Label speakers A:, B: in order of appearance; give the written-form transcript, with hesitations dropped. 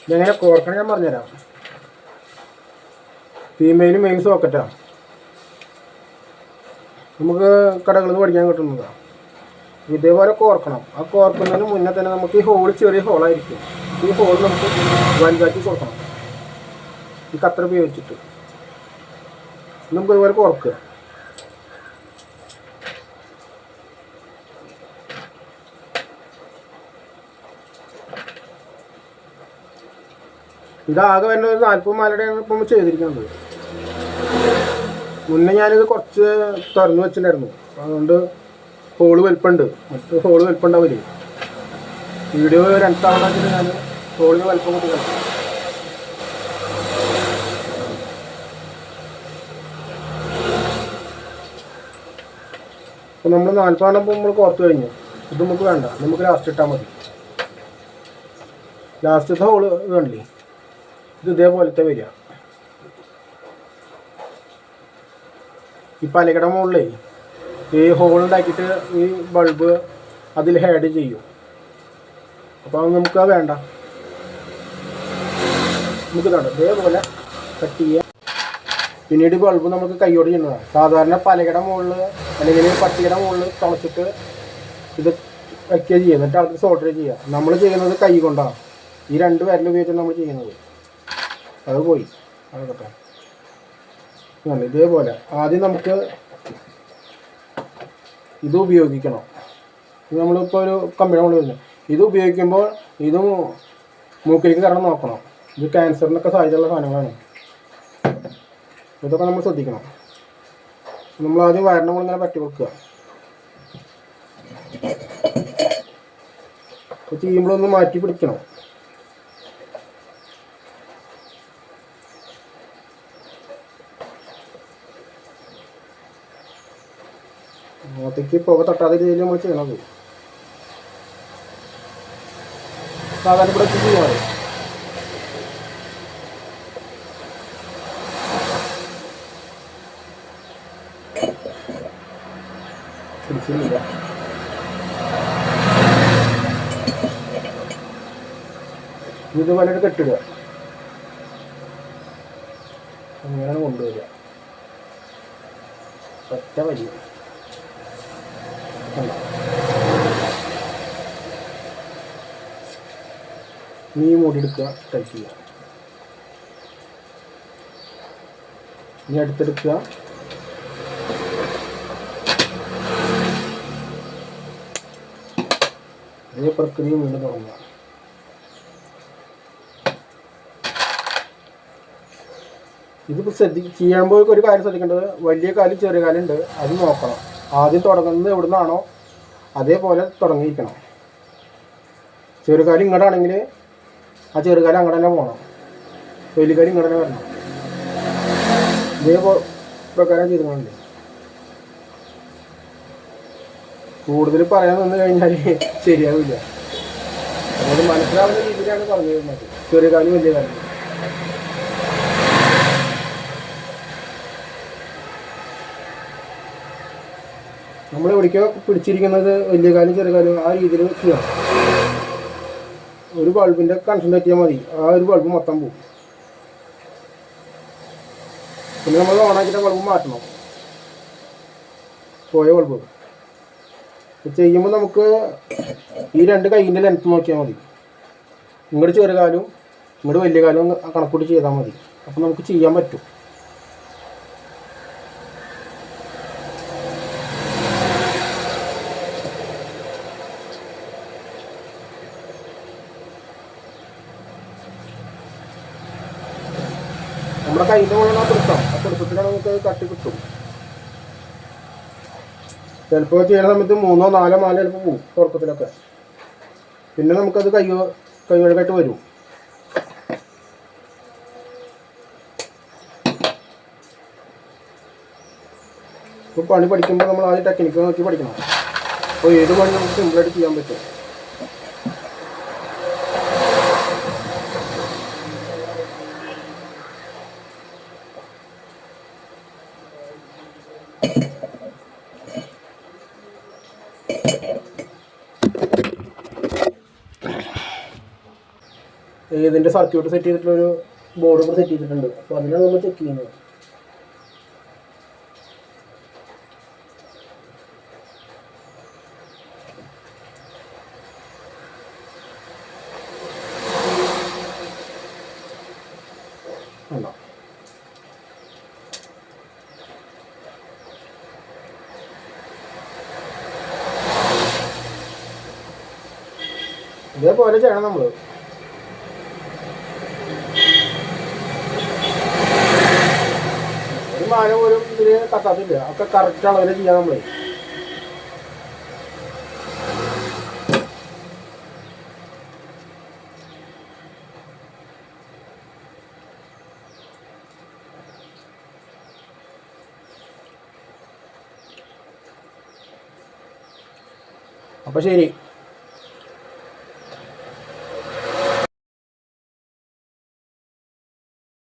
A: ഇതെങ്ങനെ കോർക്കണം ഞാൻ പറഞ്ഞുതരാം. ഫീമെയിലും മെയിൻ സോക്കറ്റാണ് നമുക്ക് കടകളിൽ നിന്ന് പഠിക്കാൻ കിട്ടുന്നതാണ്. ഇതേപോലെ കോർക്കണം. ആ കോർക്കുന്നതിന് മുന്നേ തന്നെ നമുക്ക് ഈ ഹോൾ ചെറിയ ഹോളായിരിക്കും. ഈ ഹോൾ നമുക്ക് വലുതാക്കി കൊടുക്കണം. ഈ കത്ര ഉപയോഗിച്ചിട്ട് നമുക്ക് ഇതുപോലെ കോർക്കുക. ഇതാകെ വരുന്ന ഒരു 40 മാലയുടെയാണ് ഇപ്പം ചെയ്തിരിക്കുന്നത്. മുന്നേ ഞാനിത് കുറച്ച് തുറന്നു വെച്ചിട്ടുണ്ടായിരുന്നു. അതുകൊണ്ട് ഹോള് വലിപ്പമുണ്ട്. മറ്റു ഹോള് വലിപ്പമുണ്ടാവില്ലേ. വീഡിയോ 2 തവണ വെച്ചിട്ട് ഞാൻ ഹോളിന് വലിപ്പം കൂട്ടി കളിക്കും. അപ്പോൾ നമ്മൾ 40 എണ്ണം നമ്മൾ കോർത്ത് കഴിഞ്ഞു. ഇത് നമുക്ക് വേണ്ട, നമുക്ക് ലാസ്റ്റ് ഇട്ടാൽ മതി. ലാസ്റ്റത്തെ ഹോള് വേണ്ടില്ലേ, ഇത് ഇതേപോലത്തെ വരിക. ഈ പലകട മുകളിലേ ഈ ഹോളുണ്ടാക്കിയിട്ട് ഈ ബൾബ് അതിൽ ഹേഡ് ചെയ്യും. അപ്പോൾ അത് നമുക്ക് വേണ്ട. നമുക്ക് ഇതാണ് ഇതേപോലെ കട്ട് ചെയ്യുക. പിന്നീട് ബൾബ് നമുക്ക് കൈയോട് ചെയ്യുന്നതാണ്. സാധാരണ പലകട മുകളിൽ അല്ലെങ്കിൽ പട്ടികയുടെ മുകളിൽ തുളച്ചിട്ട് ഇത് വയ്ക്കുക ചെയ്യുക, എന്നിട്ട് അത് സോൾഡർ ചെയ്യുക. നമ്മൾ ചെയ്യുന്നത് കൈ കൊണ്ടാണ്. ഈ 2 വിരൽ ഉപയോഗിച്ചാണ് നമ്മൾ ചെയ്യുന്നത്. അത് പോയി അതൊക്കെ ഇതേപോലെ ആദ്യം നമുക്ക് ഇത് ഉപയോഗിക്കണം. ഇത് നമ്മളിപ്പോൾ ഒരു കമ്പിയുടെ മുകളിൽ വരുന്നത്. ഇത് ഉപയോഗിക്കുമ്പോൾ ഇത് മൂക്കിലേക്ക് കയറണം നോക്കണം. ഇത് ക്യാൻസറിനൊക്കെ സാധ്യതയുള്ള സാധനങ്ങളാണ്. ഇതൊക്കെ നമ്മൾ ശ്രദ്ധിക്കണം. നമ്മൾ ആദ്യം വയറിൻ്റെ മുകളിൽ ഇങ്ങനെ പറ്റി കൊടുക്കുക. അപ്പോൾ ചെയ്യുമ്പോഴൊന്ന് മാറ്റി പിടിക്കണം. മുഖത്തേക്ക് പുക തട്ടാത്ത രീതിയിൽ നമ്മൾ ചെയ്യണത്. സാധാരണ ഇവിടെ ചെയ്യാറ് പിടിച്ചില്ല. ഇതുപോലെ കെട്ടിടുക. അങ്ങനെയാണ് കൊണ്ടുവരിക. ഒറ്റ വലിയ നീ മൂടി എടുക്കുക, ടൈറ്റ് ചെയ്യുക. ഇനി അടുത്തെടുക്കുക. അതേ പ്രക്രിയ വീണ്ടും തുടങ്ങുക. ഇതിപ്പോൾ ചെയ്യുമ്പോൾ ഒരു കാര്യം ശ്രദ്ധിക്കേണ്ടത്, വലിയ കാലും ചെറിയ കാലുണ്ട്, അത് നോക്കണം. ആദ്യം തുടങ്ങുന്നത് എവിടെ നിന്നാണോ അതേപോലെ തുടങ്ങിയിരിക്കണം. ചെറുകാലം ഇങ്ങോട്ടാണെങ്കിൽ ആ ചെറുകാലം അങ്ങോട്ട് തന്നെ പോകണം. വലിയ കാലം ഇങ്ങോട്ട് തന്നെ വരണം. ഇതേ പ്രകാരം ചെയ്തുകൊണ്ടേ. കൂടുതൽ പറയാൻ നിന്ന് കഴിഞ്ഞാൽ ശരിയാവില്ല. അതുകൊണ്ട് മനസ്സിലാവുന്ന രീതിയിലാണ് പറഞ്ഞു തരുന്നത്. ചെറിയ കാലം വലിയ കാലം. നമ്മൾ എവിടേക്കോ പിടിച്ചിരിക്കുന്നത് വലിയ കാലം ചെറിയ കാലം ആ രീതിയിൽ ചെയ്യണം. ഒരു ബൾബിൻ്റെ കണക്ഷൻ തെറ്റിയാൽ മതി, ആ ഒരു ബൾബ് മൊത്തം പോകും. പിന്നെ നമ്മൾ ഓണാക്കിയിട്ട് ബൾബ് മാറ്റണം, പോയ ബൾബ്. ചെയ്യുമ്പോൾ നമുക്ക് ഈ 2 കൈയിൻ്റെ ലെങ്ത്ത് നോക്കിയാൽ മതി. ഇങ്ങോട്ട് ചെറിയ കാലും ഇങ്ങോട്ട് വലിയ കാലും കണക്കൂട്ടി ചെയ്താൽ മതി. അപ്പം നമുക്ക് ചെയ്യാൻ പറ്റും. നമ്മുടെ കയ്യിൻ്റെ മുകളിൽ ആ പിടുത്തം, ആ പിടുത്തത്തിലാണ് നമുക്ക് കട്ടി കിട്ടും. ചിലപ്പോൾ ചെയ്യുന്ന സമയത്ത് 3 4 മാല ചിലപ്പോൾ പോകും തുടക്കത്തിലൊക്കെ. പിന്നെ നമുക്കത് കൈവഴക്കായിട്ട് വരും. ഇപ്പോൾ പണി പഠിക്കുമ്പോൾ നമ്മൾ ആദ്യം ടെക്നിക്ക് നോക്കി പഠിക്കണം. അപ്പോൾ ഏത് പണി നമുക്ക് സിമ്പിളായിട്ട് ചെയ്യാൻ പറ്റും. ഇതിൻ്റെ സർക്യൂട്ട് സെറ്റ് ചെയ്തിട്ടുള്ളൊരു ബോർഡ് കൂടെ സെറ്റ് ചെയ്തിട്ടുണ്ട്. അപ്പോൾ അതിനാണ് നമ്മൾ ചെക്ക് ചെയ്യുന്നത്. ഉണ്ടോ? ഇതേപോലെ ചെയ്യണം നമ്മൾ. ഒരു മാനം പോലും ഇതിന് കത്താത്തില്ല. ഒക്കെ കറക്റ്റ് അളവിൽ ചെയ്യാൻ നമ്മൾ. അപ്പോൾ ശരി.